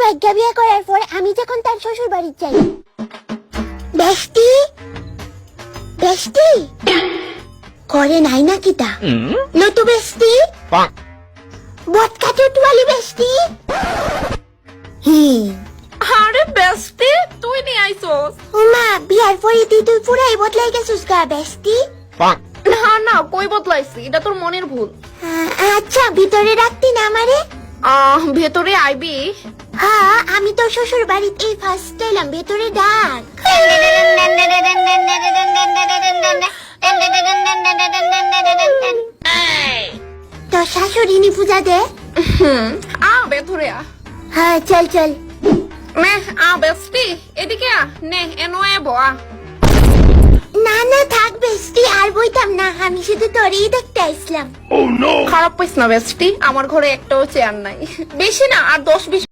ভাগ্যা বিয়ে করার পর আমি যখন তার শ্বশুর বাড়ি যাই, বেস্টি বেস্টি করে নাই নাকি তা নতু বেস্টি বটকা চটুয়ালি বেস্টি। আরে বেস্টি তুই নিয়ে আইছস? ওমা বিয়ার পরে তুই পুরাই বদলাই গেছিস গা বেস্টি। না না কই বদলাইছি, এটা তোর মনের ভুল। আচ্ছা ভিতরে রাখতি না আমারে? ভেতরে আইবি? হ্যাঁ আমি তো শ্বশুর বাড়িতে ফার্স্ট এলাম, ভেতরে ডাক। তো শাশুড়ি নি পূজা দে। ভেতরে আ। হ্যাঁ চল চল। নে বেস্টি এদিকে আ, নে এনোয়ে বয়া। না না থাক বেস্টি, আর বইতাম না, আমি শুধু তোরই দেখতে আসলাম। খারাপ পাইস না বেস্টি, আমার ঘরে একটাও চেয়ার নাই। বেশি না আর 10-20